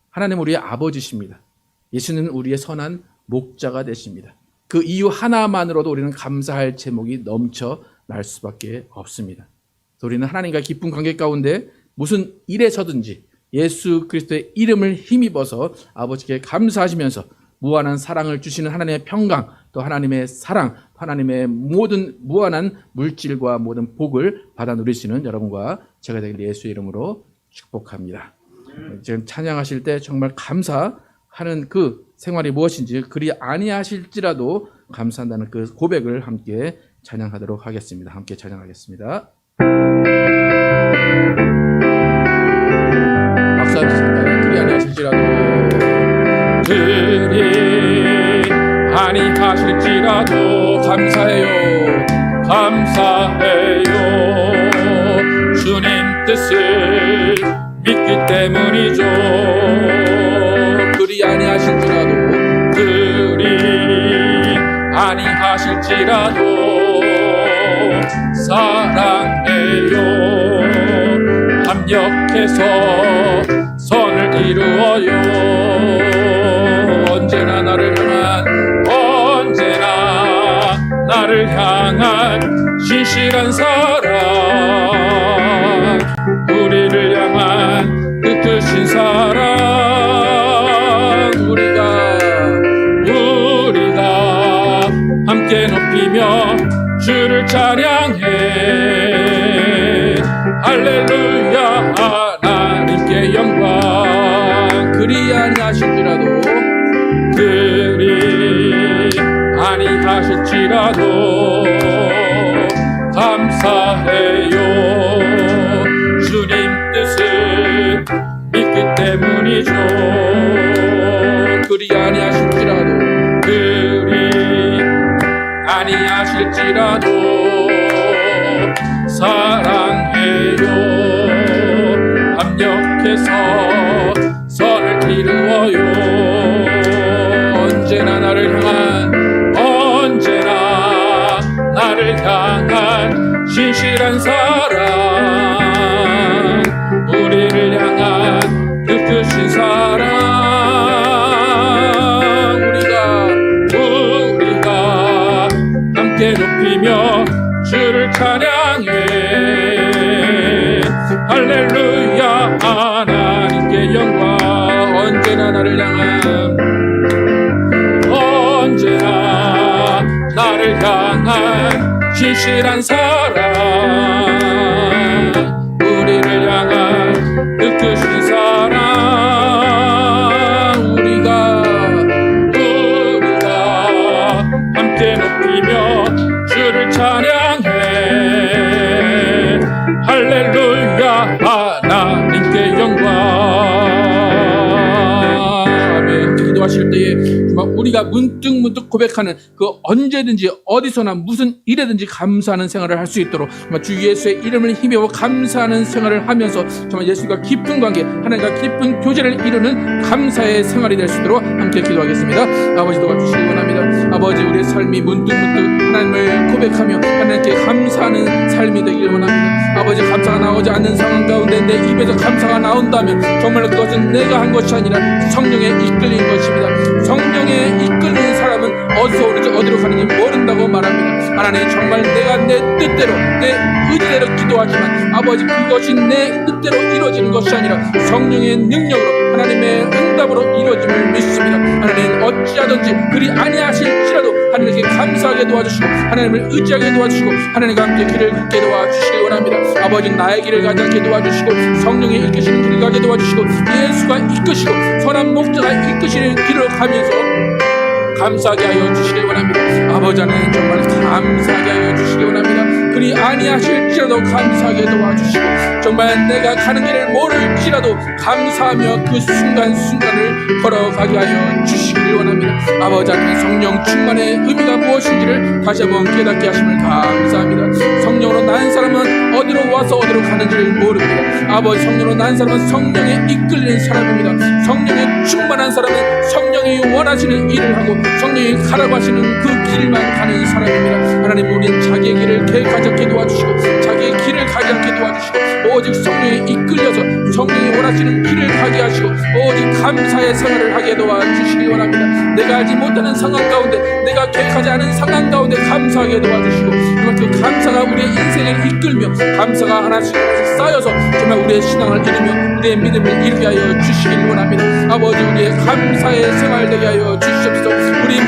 하나님 우리의 아버지십니다. 예수는 우리의 선한 목자가 되십니다. 그 이유 하나만으로도 우리는 감사할 제목이 넘쳐날 수밖에 없습니다. 우리는 하나님과 깊은 관계 가운데 무슨 일에서든지 예수 그리스도의 이름을 힘입어서 아버지께 감사하시면서 무한한 사랑을 주시는 하나님의 평강, 또 하나님의 사랑, 하나님의 모든 무한한 물질과 모든 복을 받아 누리시는 여러분과 제가 되길 예수의 이름으로 축복합니다. 지금 찬양하실 때 정말 감사하는 그 생활이 무엇인지 그리 아니하실지라도 감사한다는 그 고백을 함께 찬양하도록 하겠습니다. 함께 찬양하겠습니다. 박수 한번 치실까요? 그리 아니하실지라도 그리 아니하실지라도 감사해요 감사해요 주님 뜻을 믿기 때문이죠. 그리 아니하실지라도 그리 아니하실지라도 사랑해요 합력해서 선을 이루어요 언제나 나를 향한 신실한 사랑 우리를 향한 그 크신 사랑 우리가 함께 높이며 주를 찬양해 할렐루야 하나님께 영광 그리 아니하실지라도 그리 아니하실지라도 감사해요 주님 뜻을 믿기 때문이죠. 그리 아니하실지라도 아니하실지라도 사랑해요 합력해서 선을 이루어요 언제나 나를 향한 신실한 사랑 우리를 향한 그 크신 사랑 우리가 함께 높이며 주를 찬양해 할렐루야 하나님께 영광 언제나 나를 향한 신실한 사랑 우리를 향한 그 크신 사랑 우리가 함께 높이며 주를 찬양해 할렐루야 하나님께 영광. 아멘. 기도하실 때에 정말 우리가 우리가 문득 고백하는 그 언제든지 어디서나 무슨 일에든지 감사하는 생활을 할 수 있도록 정말 주 예수의 이름을 힘입어 감사하는 생활을 하면서 정말 예수님과 깊은 관계, 하나님과 깊은 교제를 이루는 감사의 생활이 될 수 있도록 함께 기도하겠습니다. 아버지 도와주시기 원합니다. 아버지 우리의 삶이 문득 하나님을 고백하며 하나님께 감사하는 삶이 되기를 원합니다. 아버지 감사가 나오지 않는 상황 가운데 내 입에서 감사가 나온다면 정말로 그것은 내가 한 것이 아니라 성령에 이끌린 것입니다. 성령에 이끌린 사람은 어디서 오는지 어디로 가는지 모른다고 말합니다. 하나님 정말 내가 내 뜻대로 내 의지대로 기도하지만 아버지 그것이 내 뜻대로 이루어지는 것이 아니라 성령의 능력으로 하나님의 응답으로 이루어짐을 믿습니다. 하나님 어찌하든지 그리 아니하실지라도 하나님께 감사하게 도와주시고 하나님을 의지하게 도와주시고 하나님과 함께 길을 걷게 도와주시기 원합니다. 아버지 나의 길을 가지 않게 도와주시고 성령의 이끄시는 길을 가게 도와주시고 예수가 이끄시고 선한 목자가 이끄시는 길을 가면서 감사하게 하여 주시기 원합니다. 아버지 하나님 정말 감사하게 하여 주시기 원합니다. 그리 아니하실지라도 감사하게 도와주시고 정말 내가 가는 길을 모를지라도 감사하며 그 순간순간을 걸어가게 하여 주시기를 원합니다. 아버지 하나님 성령 충만의 의미가 무엇인지를 다시 한번 깨닫게 하심을 감사합니다. 성령으로 난 사람은 어디로 와서 어디로 가는지를 모릅니다. 아버지 성령으로 난 사람은 성령에 이끌리는 사람입니다. 성령에 충만한 사람은 성령이 원하시는 일을 하고 성령이 가라고 하시는 그 길만 가는 사람입니다. 하나님 우리는 자기의 길을 계획하지 않게 도와주시고 자기의 길을 가지 않게 도와주시고 오직 성령에 이끌려서 성령이 원하시는 길을 가게 하시고 오직 감사의 생활을 하게 도와주시기 원합니다. 내가 알지 못하는 상황 가운데 내가 계획하지 않은 상황 가운데 감사하게 도와주시고 정말 그 감사가 우리의 인생을 이끌며 감사가 하나씩 쌓여서 정말 우리의 신앙을 이루며 우리의 믿음을 이루게 하여 주시길 원합니다. 아버지 우리의 감사의 생활 되게 하여 주시옵소서. 우리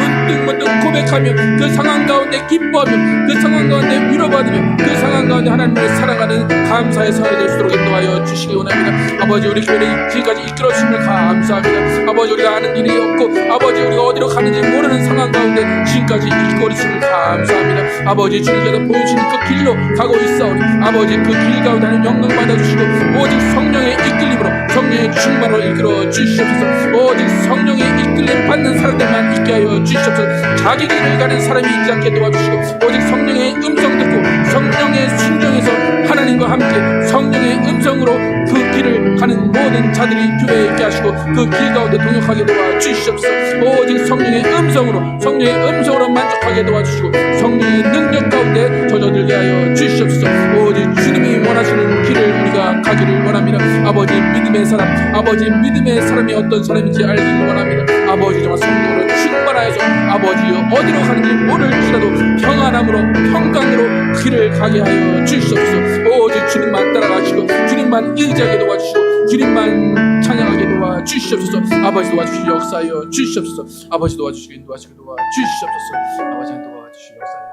문득 고백하며 그 상황 가운데 기뻐하며 그 상황 가운데 위로받으며 그 상황 가운데 하나님을 사랑하는 감사의 생활이 될 수 있도록 인도하여 주시기 원합니다. 아버지 우리 교회를 지금까지 이끌어 주심을 감사합니다. 아버지 우리가 아는 일이 없고 아버지 우리가 어디로 가는지 모르는 상황 가운데 지금까지 이끌어 주심을 감사합니다. 아버지 주님께서 보여주시는 그 길로 가고 있사오니 아버지 그 길 가운데 영광 받아주시고 오직 성령의 이끌림으로 성령의 충만으로 이끌어 주시옵소서. 오직 성령의 이끌림 받는 사람들만 있게 하여 주시옵소서. 자기 길을 가는 사람이 있지 않게 도와주시고 오직 성령의 음성 듣고 성령의 순종에서 하나님과 함께 성령의 음성으로 그 길을 가는 모든 자들이 교회에 있게 하시고 그 길 가운데 동역하게 도와주시옵소서. 오직 성령의 음성으로 만족하게 도와주시고 성령의 능력 가운데 젖어들게 하여 주시옵소서. 오직 주님이 원하시는 길을 우리가 가기를 원합니다. 아버지 믿음의 사람이 어떤 사람인지 알기를 원합니다. 아버지 정말 성령으로 충만하여서 아버지 어디로 가는지 모를지라도 평안함으로 평강으로 길을 가게 하여 주시옵소서. 오직 주님만 따라가시고 주님만 의지하게 도와주시고 주님만 찬양하게 도와주시옵소서. 아버지 도와주시고 역사하여 주시옵소서. 아버지 도와주시고 인도하시고 도와주시옵소서. 아버지 도와주시고 역사하여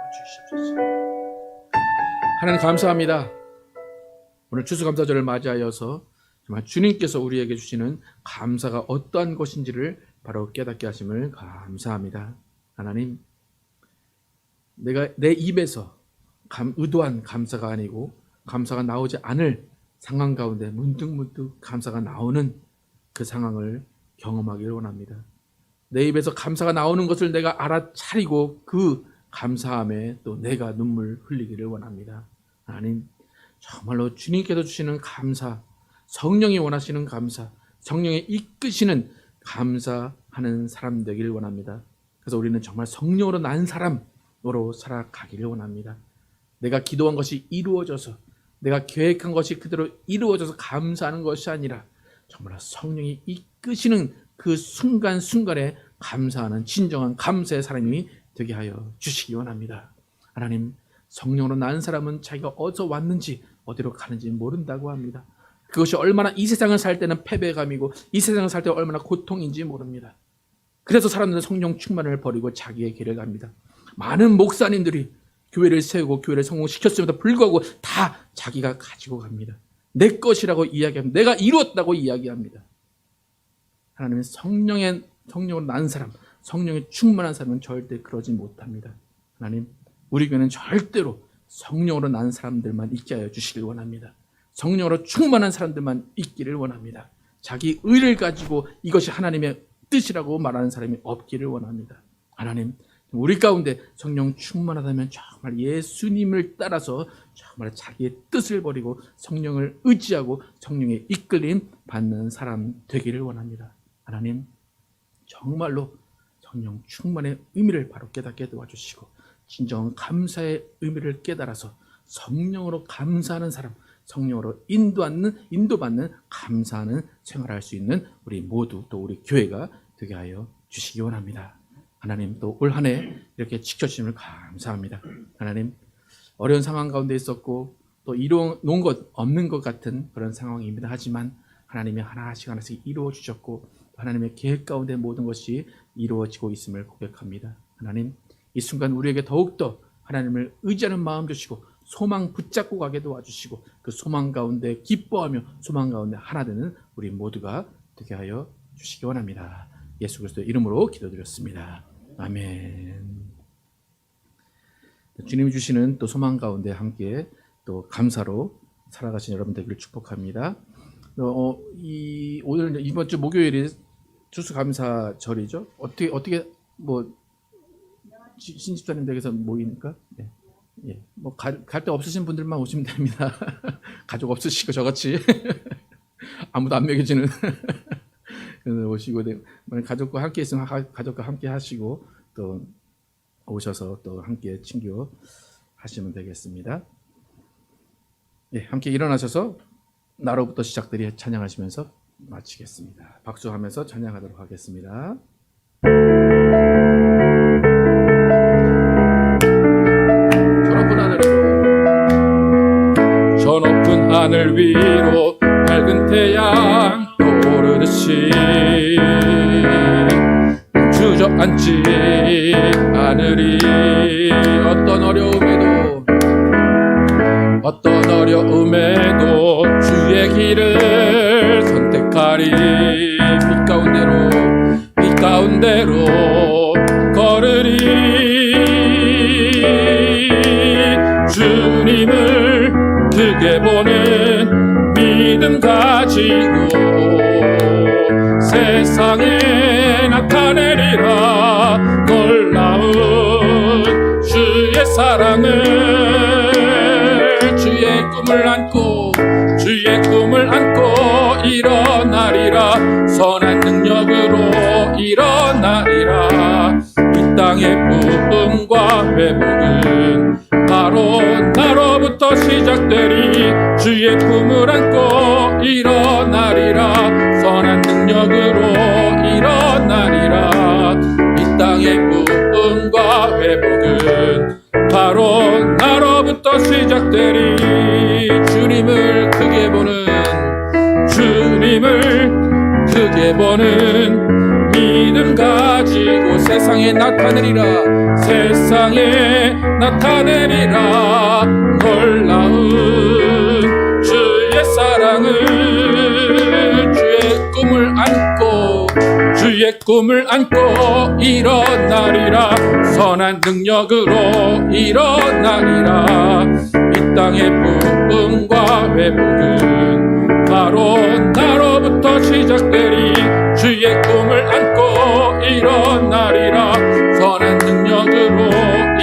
주시옵소서. 하나님 감사합니다. 오늘 추수감사절을 맞이하여서 정말 주님께서 우리에게 주시는 감사가 어떠한 것인지를 바로 깨닫게 하심을 감사합니다. 하나님, 내가 내 입에서 의도한 감사가 아니고 감사가 나오지 않을 상황 가운데 문득 감사가 나오는 그 상황을 경험하기를 원합니다. 내 입에서 감사가 나오는 것을 내가 알아차리고 그 감사함에 또 내가 눈물 흘리기를 원합니다. 하나님, 정말로 주님께서 주시는 감사, 성령이 원하시는 감사, 성령의 이끄시는 감사하는 사람 되기를 원합니다. 그래서 우리는 정말 성령으로 난 사람으로 살아가기를 원합니다. 내가 기도한 것이 이루어져서 내가 계획한 것이 그대로 이루어져서 감사하는 것이 아니라 정말 성령이 이끄시는 그 순간순간에 감사하는 진정한 감사의 사람이 되게 하여 주시기 원합니다. 하나님, 성령으로 난 사람은 자기가 어디서 왔는지 어디로 가는지 모른다고 합니다. 그것이 얼마나 이 세상을 살 때는 패배감이고 이 세상을 살 때 얼마나 고통인지 모릅니다. 그래서 사람들은 성령 충만을 버리고 자기의 길을 갑니다. 많은 목사님들이 교회를 세우고 교회를 성공시켰음에도 불구하고 다 자기가 가지고 갑니다. 내 것이라고 이야기합니다. 내가 이루었다고 이야기합니다. 하나님은 성령으로 난 사람, 성령에 충만한 사람은 절대 그러지 못합니다. 하나님, 우리 교회는 절대로 성령으로 난 사람들만 있게 하여 주시길 원합니다. 성령으로 충만한 사람들만 있기를 원합니다. 자기 의를 가지고 이것이 하나님의 뜻이라고 말하는 사람이 없기를 원합니다. 하나님, 우리 가운데 성령 충만하다면 정말 예수님을 따라서 정말 자기의 뜻을 버리고 성령을 의지하고 성령의 이끌림 받는 사람 되기를 원합니다. 하나님, 정말로 성령 충만의 의미를 바로 깨닫게 도와주시고 진정한 감사의 의미를 깨달아서 성령으로 감사하는 사람, 성령으로 인도받는 감사하는 생활할 수 있는 우리 모두 또 우리 교회가 되게 하여 주시기 원합니다. 하나님, 또 올 한 해 이렇게 지켜주심을 감사합니다. 하나님, 어려운 상황 가운데 있었고 또 이루어 놓은 것 없는 것 같은 그런 상황입니다. 하지만 하나님이 하나씩 이루어 주셨고 하나님의 계획 가운데 모든 것이 이루어지고 있음을 고백합니다. 하나님, 이 순간 우리에게 더욱더 하나님을 의지하는 마음 주시고 소망 붙잡고 가게 도와주시고 그 소망 가운데 기뻐하며 소망 가운데 하나 되는 우리 모두가 되게 하여 주시기 원합니다. 예수 그리스도의 이름으로 기도드렸습니다. 아멘. 주님이 주시는 또 소망 가운데 함께 또 감사로 살아가신 여러분 되기를 축복합니다. 오늘 이번 주 목요일이 추수감사절이죠. 어떻게 뭐 신집사님 댁에서 모이니까 뭐 갈 데 없으신 분들만 오시면 됩니다. 가족 없으시고 저같이 아무도 안 먹여주는 오시고 가족과 함께 있으면 가족과 함께 하시고 또 오셔서 또 함께 친교 하시면 되겠습니다. 함께 일어나셔서 나로부터 시작들이 찬양하시면서 마치겠습니다. 박수하면서 찬양하도록 하겠습니다. 저 높은 하늘 위로 밝은 태양 떠오르듯이 주저앉지 않으리. 어떤 어려움에도 주의 길을 선택하리. 빛 가운데로 걸으리. 주님을 크게 보는 믿음 가지고 세상에 나타내리라. 놀라운 주의 사랑을 주의 꿈을 안고 일어나리라. 선한 능력으로 일어나리라. 이 땅의 부흥과 회복은 바로 나로부터 시작되리. 주의 꿈을 안고 일어나리라. 선한 능력으로 일어나리라. 이 땅의 부흥과 회복은 바로 나로부터 시작되리. 주님을 크게 보는 믿음 가지고 세상에 나타내리라. 놀라운 주의 사랑을 주의 꿈을 안고 일어나리라. 선한 능력으로 일어나리라. 이 땅의 부흥과 회복은 바로 나로부터 시작되리. 주의 꿈을 안고 일어나리라. 선한 능력으로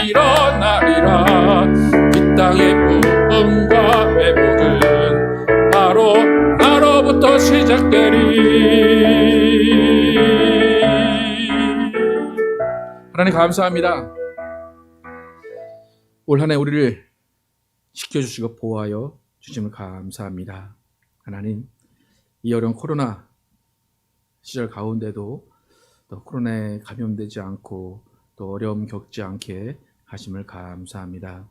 일어나리라. 이 땅의 부흥과 회복은 바로 나로부터 시작되리. 하나님 감사합니다. 올 한 해 우리를 지켜주시고 보호하여 주심을 감사합니다. 하나님, 이 어려운 코로나 시절 가운데도 또 코로나에 감염되지 않고 또 어려움 겪지 않게 하심을 감사합니다.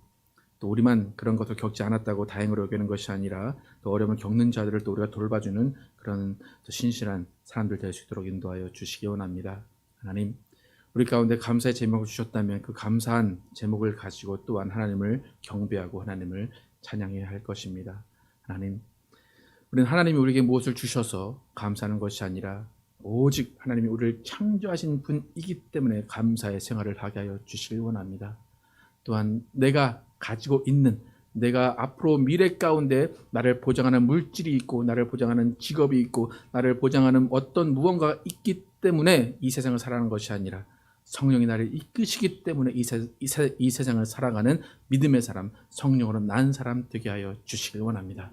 또 우리만 그런 것을 겪지 않았다고 다행으로 여기는 것이 아니라 또 어려움을 겪는 자들을 또 우리가 돌봐주는 그런 또 신실한 사람들 될 수 있도록 인도하여 주시기 원합니다. 하나님, 우리 가운데 감사의 제목을 주셨다면 그 감사한 제목을 가지고 또한 하나님을 경배하고 하나님을 찬양해야 할 것입니다. 하나님, 우리는 하나님이 우리에게 무엇을 주셔서 감사하는 것이 아니라 오직 하나님이 우리를 창조하신 분이기 때문에 감사의 생활을 하게 하여 주시길 원합니다. 또한 내가 가지고 있는, 내가 앞으로 미래 가운데 나를 보장하는 물질이 있고 나를 보장하는 직업이 있고 나를 보장하는 어떤 무언가가 있기 때문에 이 세상을 살아가는 것이 아니라 성령이 나를 이끄시기 때문에 이 세상을 살아가는 믿음의 사람, 성령으로 난 사람 되게 하여 주시길 원합니다.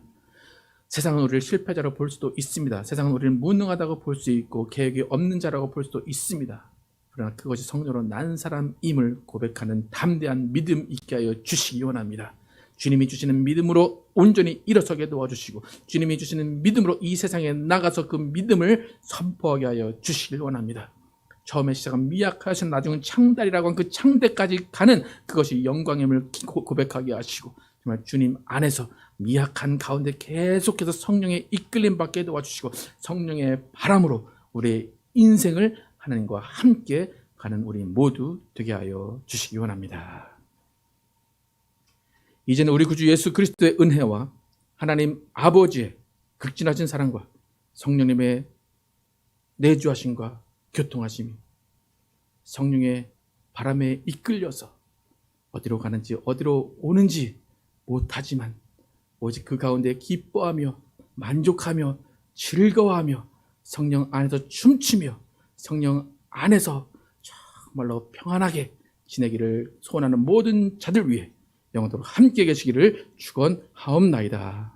세상은 우리를 실패자로 볼 수도 있습니다. 세상은 우리를 무능하다고 볼 수 있고 계획이 없는 자라고 볼 수도 있습니다. 그러나 그것이 성령으로 난 사람임을 고백하는 담대한 믿음 있게 하여 주시기 원합니다. 주님이 주시는 믿음으로 온전히 일어서게 도와주시고 주님이 주시는 믿음으로 이 세상에 나가서 그 믿음을 선포하게 하여 주시길 원합니다. 처음에 시작한 미약하신 나중은 창달이라고 한 그 창대까지 가는 그것이 영광임을 고백하게 하시고 정말 주님 안에서 미약한 가운데 계속해서 성령의 이끌림 받게 도와주시고 성령의 바람으로 우리의 인생을 하나님과 함께 가는 우리 모두 되게 하여 주시기 원합니다. 이제는 우리 구주 예수 그리스도의 은혜와 하나님 아버지의 극진하신 사랑과 성령님의 내주하심과 교통하심이 성령의 바람에 이끌려서 어디로 가는지 어디로 오는지 못하지만 오직 그 가운데 기뻐하며 만족하며 즐거워하며 성령 안에서 춤추며 성령 안에서 정말로 평안하게 지내기를 소원하는 모든 자들 위해 영원토록 함께 계시기를 축원하옵나이다.